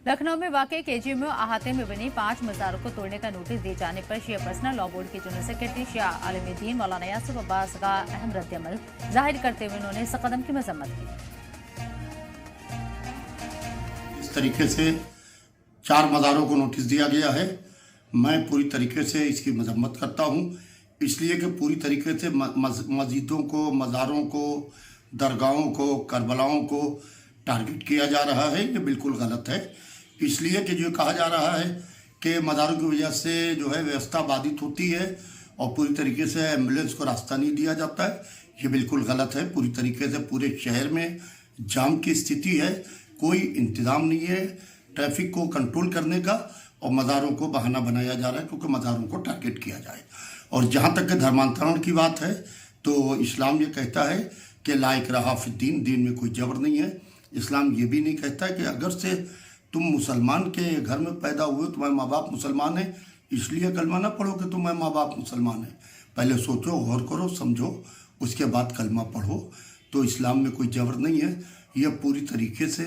लखनऊ में वाकई केजीएमयू अहाते में बनी 5 मज़ारों को तोड़ने का नोटिस दिए जाने पर शिया पर्सनल लॉ बोर्ड के जनरल सेक्रेटरी शिया आलमदीन मौलाना यासिर अब्बास का अहम रद्दअमल जाहिर करते हुए उन्होंने इस कदम की मजम्मत की। इस तरीके से 4 मज़ारों को नोटिस दिया गया है। मैं पूरी तरीके से इसकी मजम्मत करता हूँ, इसलिए कि पूरी तरीके से मस्जिदों को, मज़ारों को, दरगाहों को, करबलाओं को टारगेट किया जा रहा है। ये बिल्कुल गलत है। इसलिए कि जो कहा जा रहा है कि मज़ारों की वजह से जो है व्यवस्था बाधित होती है और पूरी तरीके से एम्बुलेंस को रास्ता नहीं दिया जाता है, ये बिल्कुल गलत है। पूरी तरीके से पूरे शहर में जाम की स्थिति है, कोई इंतज़ाम नहीं है ट्रैफिक को कंट्रोल करने का, और मज़ारों को बहाना बनाया जा रहा है क्योंकि मज़ारों को टारगेट किया जाए। और जहाँ तक कि धर्मांतरण की बात है तो इस्लाम ये कहता है कि ला इकराहा फिद्दीन, दीन में कोई जबर नहीं है। इस्लाम ये भी नहीं कहता कि अगर से तुम मुसलमान के घर में पैदा हुए, तुम्हारे माँ बाप मुसलमान हैं, इसलिए कलमा ना पढ़ो कि तुम्हारे माँ बाप मुसलमान हैं। पहले सोचो, गौर करो, समझो, उसके बाद कलमा पढ़ो। तो इस्लाम में कोई जबर नहीं है। यह पूरी तरीके से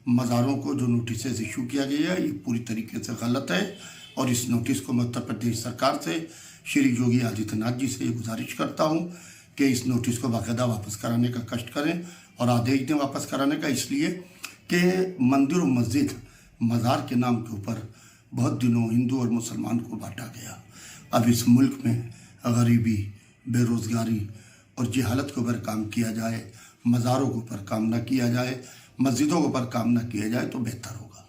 मज़ारों को जो नोटिस इशू किया गया है, ये पूरी तरीके से गलत है। और इस नोटिस को मैं उत्तर प्रदेश सरकार से, श्री योगी आदित्यनाथ जी से ये गुजारिश करता हूँ कि इस नोटिस को बाकायदा वापस कराने का कष्ट करें और आदेश दें वापस कराने का, इसलिए कि मंदिर और मस्जिद मज़ार के नाम के ऊपर बहुत दिनों हिंदू और मुसलमान को बांटा गया। अब इस मुल्क में गरीबी, बेरोज़गारी और जहालत के ऊपर काम किया जाए, मज़ारों के ऊपर काम ना किया जाए, मस्जिदों के ऊपर काम ना किया जाए तो बेहतर होगा।